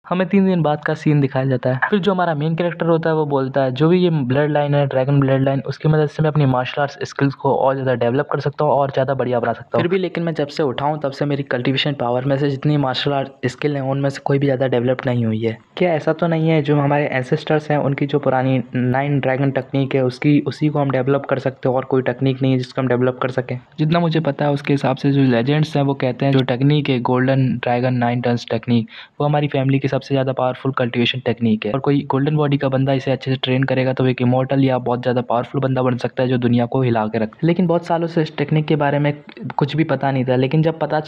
हमें 3 दिन बाद का सीन दिखाया जाता है। फिर जो हमारा मेन कैरेक्टर होता है वो बोलता है जो भी ये ब्लड लाइन है, ड्रैगन ब्लड लाइन, उसकी मदद से मैं अपनी मार्शल आर्ट्स स्किल्स को और ज़्यादा डेवलप कर सकता हूँ और ज़्यादा बढ़िया बना सकता हूँ। फिर भी लेकिन मैं जब से उठा हूँ तब से मेरी कल्टीवेशन पावर में से जितनी मार्शल आर्ट स्किल हैं उनमें से कोई भी ज़्यादा डेवलप नहीं हुई है। क्या ऐसा तो नहीं है जो हमारे एंसेस्टर्स हैं उनकी जो पुरानी 9 ड्रैगन टेक्निक है उसी को हम डेवलप कर सकते हो और कोई टेक्निक नहीं है जिसको हम डेवलप कर सकें? जितना मुझे पता है उसके हिसाब से जो लेजेंड्स हैं वो कहते हैं जो टेक्निक है गोल्डन ड्रैगन 9 टन्स टेक्निक, वो हमारी फैमिली की सबसे ज़्यादा पावरफुल कल्टीवेशन टेक्निक है और कोई गोल्डन बॉडी का बंदा इसे अच्छे से ट्रेन करेगा तो एक इमॉर्टल या बहुत ज़्यादा पावरफुल बंदा बन सकता है जो दुनिया को हिला के रखे। लेकिन बहुत सालों से इस टेक्निक के बारे में कुछ भी पता नहीं था, लेकिन जब पता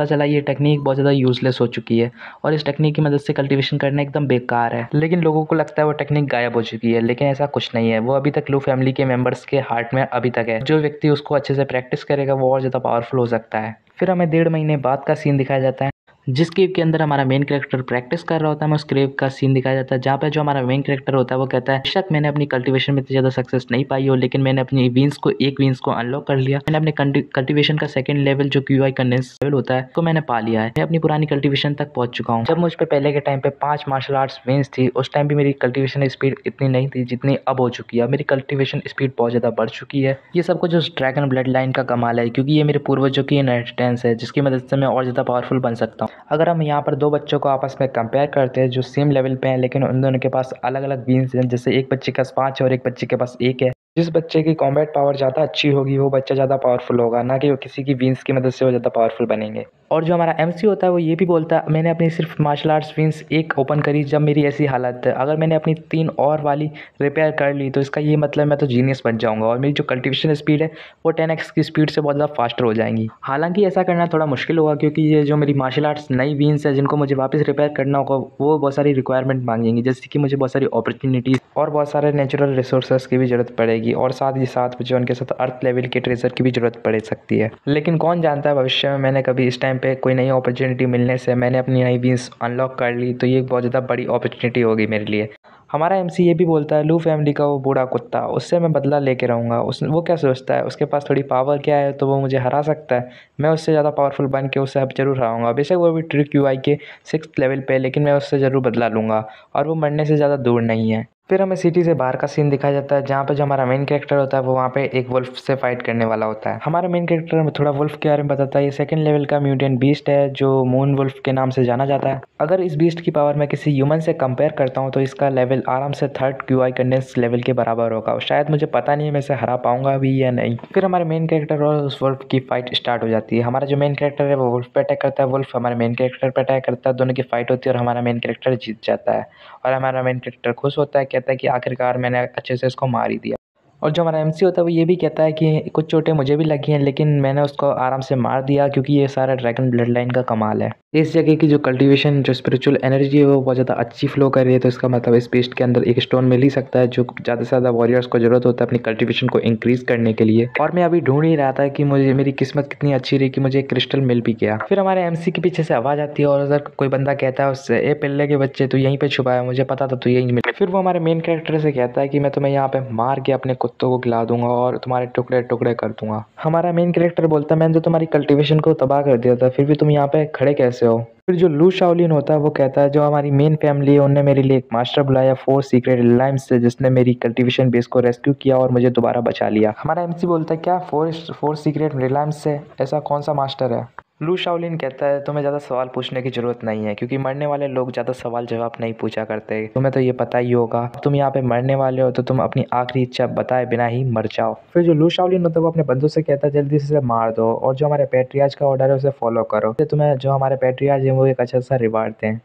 चला ये टेक्निक बहुत ज़्यादा यूजलेस हो चुकी है और इस टेक्निक की मदद से कल्टीवेशन करना एकदम बेकार है। लेकिन लोगों को लगता है वो टेक्निक गायब हो चुकी है, लेकिन ऐसा कुछ नहीं है। वो अभी तक लू फैमिली के मेंबर्स के हार्ट में अभी तक है। जो व्यक्ति उसको अच्छे से प्रैक्टिस करेगा वो और ज़्यादा पावरफुल हो सकता है। फिर हमें 1.5 महीने बाद का सीन दिखाया जाता है जिस केव के अंदर हमारा मेन कैरेक्टर प्रैक्टिस कर रहा होता है। हमें उस केव का सीन दिखाया जाता है जहाँ पे जो हमारा मेन कैरेक्टर होता है वो कहता है बेशक मैंने अपनी कल्टीवेशन में इतनी ज़्यादा सक्सेस नहीं पाई हो, लेकिन मैंने अपनी एक वीन्स को अनलॉक कर लिया। मैंने अपने कल्टीवेशन का सेकंड लेवल जो क्यूआई कंडेंस लेवल होता है तो मैंने पा लिया है। मैं अपनी पुरानी कल्टीवेशन तक पहुंच चुका हूँ। जब मुझ पे पहले के टाइम पे 5 मार्शल आर्ट्स वीन्स थी उस टाइम भी मेरी कल्टीवेशन स्पीड इतनी नहीं थी जितनी अब हो चुकी है। मेरी कल्टीवेशन स्पीड बहुत ज़्यादा बढ़ चुकी है। ये सब कुछ उस ड्रैगन ब्लड लाइन का कमाल है क्योंकि ये मेरे पूर्वजों की इनहेरिटेंस है जिसकी मदद से मैं और ज़्यादा पावरफुल बन सकता हूँ। अगर हम यहाँ पर 2 बच्चों को आपस में कंपेयर करते हैं जो सेम लेवल पे हैं लेकिन उन दोनों के पास अलग-अलग वीन्स हैं, जैसे एक बच्चे के पास 5 है और एक बच्चे के पास 1 है। जिस बच्चे की कॉम्बैट पावर ज़्यादा अच्छी होगी वो बच्चा ज़्यादा पावरफुल होगा, ना कि वो किसी की वीन्स की मदद से वो ज़्यादा पावरफुल बनेंगे। और जो हमारा एमसी होता है वो ये भी बोलता है मैंने अपनी सिर्फ मार्शल आर्ट्स वीन्स 1 ओपन करी जब मेरी ऐसी हालत है। अगर मैंने अपनी 3 और वाली रिपेयर कर ली तो इसका ये मतलब मैं तो जीनियस बन जाऊँगा और मेरी जो कल्टीवेशन स्पीड है वो 10x की स्पीड से बहुत ज़्यादा फास्टर हो जाएंगी। हालांकि ऐसा करना थोड़ा मुश्किल होगा क्योंकि ये जो मेरी मार्शल आर्ट्स नई वीन्स है जिनको मुझे वापस रिपेयर करना होगा वो बहुत सारी रिक्वायरमेंट मांगेंगी, जैसे कि मुझे बहुत सारी अपॉर्चुनिटीज़ और बहुत सारे नेचुरल रिसोर्सेज की भी ज़रूरत पड़ेगी और साथ ही साथ मुझे उनके साथ अर्थ लेवल के ट्रेजर की भी ज़रूरत पड़ सकती है। लेकिन कौन जानता है भविष्य में मैंने कभी इस टाइम पे कोई नई अपॉर्चुनिटी मिलने से मैंने अपनी नई वीन्स अनलॉक कर ली तो ये बहुत ज़्यादा बड़ी अपॉर्चुनिटी होगी मेरे लिए। हमारा एमसी ये भी बोलता है लू फैमिली का वो बूढ़ा कुत्ता उससे मैं बदला लेके रहूँगा। वो क्या सोचता है उसके पास थोड़ी पावर क्या है तो वो मुझे हरा सकता है। मैं उससे ज़्यादा पावरफुल बन के उससे अब जरूर हराऊँगा। बेशक वो भी ट्रिक क्यूआई के 6th लेवल पे, लेकिन मैं उससे ज़रूर बदला लूँगा और वो मरने से ज़्यादा दूर नहीं है। फिर हमें सिटी से बाहर का सीन दिखाया जाता है जहाँ पे जो हमारा मेन कैरेक्टर होता है वो वहाँ पे एक वुल्फ से फाइट करने वाला होता है। हमारा मेन कैरेक्टर हमें थोड़ा वुल्फ के बारे में बताता है। ये 2nd लेवल का म्यूटेंट बीस्ट है जो मून वुल्फ के नाम से जाना जाता है। अगर इस बीस्ट की पावर मैं किसी ह्यूमन से कंपेयर करता हूँ तो इसका लेवल आराम से 3rd क्यूआई कंडेंस लेवल के बराबर होगा। शायद मुझे पता नहीं है मैं इसे हरा पाऊंगा भी या नहीं। फिर हमारे मेन कैरेक्टर और उस वुल्फ की फाइट स्टार्ट हो जाती है। हमारा जो मेन कैरेक्टर है वो वुल्फ पे अटैक करता है, वुल्फ हमारे मेन कैरेक्टर पे अटैक करता है, दोनों की फाइट होती है और हमारा मेन कैरेक्टर जीत जाता है और हमारा मेन कैरेक्टर खुश होता है, कहता है कि आखिरकार मैंने अच्छे से इसको मार ही दिया। और जो हमारा एमसी होता है वो ये भी कहता है कि कुछ चोटें मुझे भी लगी हैं लेकिन मैंने उसको आराम से मार दिया क्योंकि ये सारा ड्रैगन ब्लड लाइन का कमाल है। इस जगह की जो कल्टीवेशन जो स्पिरिचुअल एनर्जी है वो बहुत ज़्यादा अच्छी फ्लो कर रही है, तो इसका मतलब इस पेस्ट के अंदर एक स्टोन मिल ही सकता है जो ज़्यादा से ज़्यादा वॉरियर्स को ज़रूरत होता है अपनी कल्टीवेशन को इंक्रीज़ करने के लिए। और मैं अभी ढूंढ ही रहा था कि मुझे मेरी किस्मत कितनी अच्छी रही कि मुझे एक क्रिस्टल मिल भी गया। फिर हमारे एमसी के पीछे से आवाज़ आती है और अगर कोई बंदा कहता है उससे ए पिल्ले के बच्चे तू यहीं पर छुपा है, मुझे पता था तू यहीं मिले। फिर वो हमारे मेन कैरेक्टर से कहता है कि मैं तुम्हें यहाँ पे मार के अपने कुत्तों को खिला दूंगा और तुम्हारे टुकड़े टुकड़े कर दूंगा। हमारा मेन कैरेक्टर बोलता है मैंने तो तुम्हारी कल्टीवेशन को तबाह कर दिया था फिर भी तुम यहाँ पे खड़े कैसे हो। फिर जो लू शाओलिन होता है वो कहता है जो हमारी मेन फैमिली है उनने मेरे लिए एक मास्टर बुलाया 4 सीक्रेट रिलायंस से जिसने मेरी कल्टीवेशन बेस को रेस्क्यू किया और मुझे दोबारा बचा लिया। हमारा एमसी बोलता है क्या 4 सीक्रेट रिलायंस से, ऐसा कौन सा मास्टर है। लू शाओलिन कहता है तुम्हें ज़्यादा सवाल पूछने की ज़रूरत नहीं है क्योंकि मरने वाले लोग ज़्यादा सवाल जवाब नहीं पूछा करते। तुम्हें तो ये पता ही होगा तुम यहाँ पे मरने वाले हो तो तुम अपनी आखिरी इच्छा बताए बिना ही मर जाओ। फिर जो लू शाओलिन होता है वो अपने बंदों से कहता है जल्दी से मार दो और जो हमारे पैट्रियार्च का ऑर्डर है उसे फॉलो करो, तुम्हें जो हमारे पैट्रियार्च है वो एक अच्छा सा रिवार्ड दें।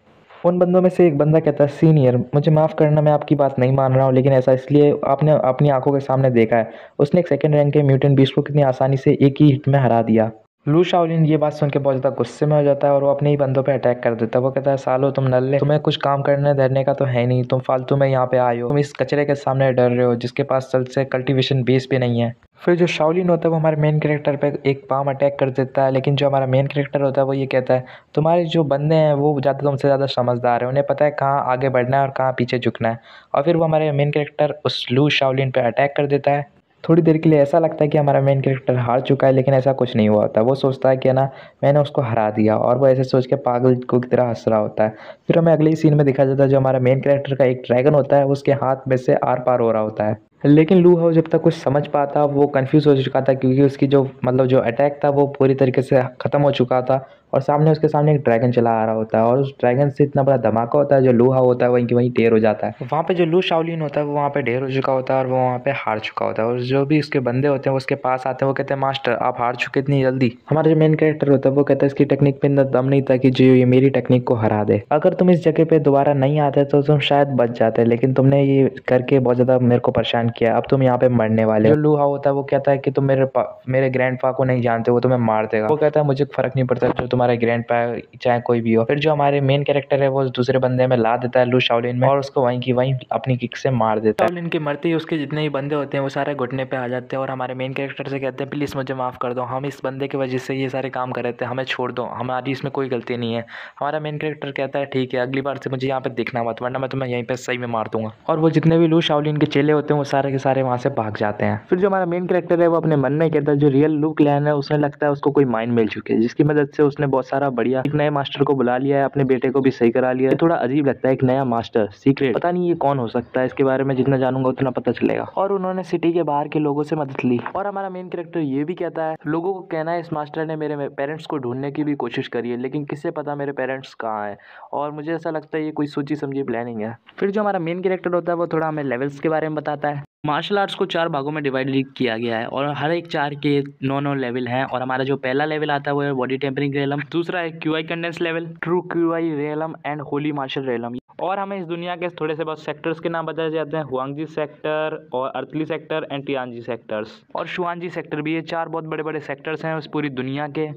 उन बंदों में से एक बंदा कहता है सीनियर मुझे माफ़ करना मैं आपकी बात नहीं मान रहा हूँ, लेकिन ऐसा इसलिए आपने अपनी आंखों के सामने देखा है उसने एक 2nd रैंक के म्यूटेंट बीस्ट को कितनी आसानी से एक ही हिट में हरा दिया। लू शाओलिन ये बात सुन के बहुत ज़्यादा गुस्से में हो जाता है और वो अपने ही बंदों पे अटैक कर देता है। वो कहता है सालो तुम नल्ले, तुम्हें कुछ काम करने धरने का तो है नहीं, तुम फालतू में यहाँ पे आए हो, तुम इस कचरे के सामने डर रहे हो जिसके पास सल से कल्टीवेशन बेस भी नहीं है। फिर जो शाओलिन होता है वो हमारे मेन कैरेक्टर पे एक पाम अटैक कर देता है, लेकिन जो हमारा मेन कैरेक्टर होता है वो ये कहता है तुम्हारे जो बंदे हैं वो ज़्यादा तुमसे ज़्यादा समझदार है, उन्हें पता है कहाँ आगे बढ़ना है और कहाँ पीछे झुकना है। और फिर वो हमारे मेन कैरेक्टर उस लू शाओलिन पे अटैक कर देता है। थोड़ी देर के लिए ऐसा लगता है कि हमारा मेन कैरेक्टर हार चुका है, लेकिन ऐसा कुछ नहीं हुआ होता। वो सोचता है कि ना मैंने उसको हरा दिया, और वो ऐसे सोच के पागल को की तरह हंस रहा होता है। फिर हमें अगले ही सीन में दिखाया जाता है जो हमारा मेन कैरेक्टर का एक ड्रैगन होता है उसके हाथ में से आर पार हो रहा होता है। लेकिन लू हाउ जब तक कुछ समझ पाता वो कंफ्यूज हो चुका था, क्योंकि उसकी जो जो अटैक था वो पूरी तरीके से ख़त्म हो चुका था, और सामने उसके सामने एक ड्रैगन चला आ रहा होता है, और उस ड्रैगन से इतना बड़ा धमाका होता है जो लू हाउ होता है वहीं की वहीं ढेर हो जाता है। वहाँ पे जो लू शाओलिन होता है वो वहाँ पे ढेर हो चुका होता है, और वो वहाँ पे हार चुका होता है। और जो भी उसके बंदे होते हैं वो उसके पास आते हैं, वो कहते हैं मास्टर आप हार चुके इतनी जल्दी। हमारा जो मेन कैरेक्टर होता है वो कहता है इसकी टेक्निक पे इतना दम नहीं था कि जो ये मेरी टेक्निक को हरा दे। अगर तुम इस जगह पे दोबारा नहीं आते तो तुम शायद बच जाते, लेकिन तुमने ये करके बहुत ज़्यादा मेरे को परेशान किया, अब तुम यहाँ पे मरने वाले हो। जो लू हाउ होता है वो कहता है कि तुम मेरे ग्रैंडपा को नहीं जानते, वो तुम्हें मार देगा। वो कहता है मुझे फर्क नहीं पड़ता जो तुम्हारा ग्रैंडपा है, चाहे कोई भी हो। फिर जो हमारे मेन कैरेक्टर है वो दूसरे बंदे में ला देता है लू शाओलिन में, और उसको वहीं की वहीं अपनी किक से मार देता है। शाओलिन के मरते ही उसके जितने भी बंदे होते हैं वो सारे घुटने पे आ जाते हैं, और हमारे मेन कैरेक्टर से कहते हैं प्लीज़ मुझे माफ़ कर दो, हम इस बंदे की वजह से ये सारे काम कर रहे थे, हमें छोड़ दो, हमारी इसमें कोई गलती नहीं है। हमारा मेन कैरेक्टर कहता है ठीक है अगली बार से मुझे यहाँ पे दिखना मत, वरना मैं तुम्हें यहीं पे सही में मार दूंगा। और वो जितने भी लू शाओलिन के चेले होते हैं वो सारे के सारे वहाँ से भाग जाते हैं। फिर जो हमारा मेन कैरेक्टर है वो अपने मन में कहता है जो रियल लू क्लैन है उसने लगता है उसको कोई माइंड मिल चुकी है, जिसकी मदद से उसने बहुत सारा बढ़िया एक नए मास्टर को बुला लिया है, अपने बेटे को भी सही करा लिया है। थोड़ा अजीब लगता है, एक नया मास्टर सीक्रेट, पता नहीं ये कौन हो सकता है, इसके बारे में जितना जानूंगा उतना पता चलेगा। और उन्होंने सिटी के बाहर के लोगों से मदद ली। और हमारा मेन कैरेक्टर ये भी कहता है लोगों को कहना है इस मास्टर ने मेरे पेरेंट्स को ढूंढने की भी कोशिश करी है, लेकिन किससे पता मेरे पेरेंट्स कहाँ है। और मुझे ऐसा लगता है ये कोई सोची समझी प्लानिंग है। फिर जो हमारा मेन कैरेक्टर होता है वो थोड़ा हमें लेवल्स के बारे में बताता है। मार्शल आर्ट्स को 4 भागों में डिवाइड किया गया है, और हर एक 4 के 9-9 लेवल हैं। और हमारा जो पहला लेवल आता है वो है बॉडी टेम्परिंग रेलम, दूसरा है qi condense level, true qi realm and holy martial realm. और हमें इस दुनिया के थोड़े से बहुत सेक्टर्स के नाम बताए जाते हैं, हुआंगजी सेक्टर और अर्थली सेक्टर एंड टियानजी सेक्टर्स और शुआनजी सेक्टर भी। ये 4 बहुत बड़े बड़े सेक्टर्स हैं उस पूरी दुनिया के।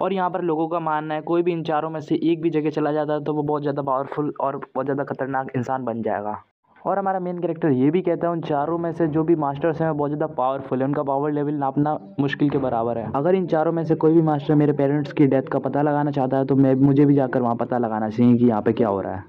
और यहाँ पर लोगों का मानना है कोई भी इन चारों में से एक भी जगह चला जाता है तो वो बहुत ज़्यादा पावरफुल और बहुत ज़्यादा खतरनाक इंसान बन जाएगा। और हमारा मेन कैरेक्टर ये भी कहता है उन चारों में से जो भी मास्टर्स हैं वो बहुत ज़्यादा पावरफुल है, उनका पावर लेवल नापना मुश्किल के बराबर है। अगर इन चारों में से कोई भी मास्टर मेरे पेरेंट्स की डेथ का पता लगाना चाहता है तो मुझे भी जाकर वहाँ पता लगाना चाहिए कि यहाँ पे क्या हो रहा है।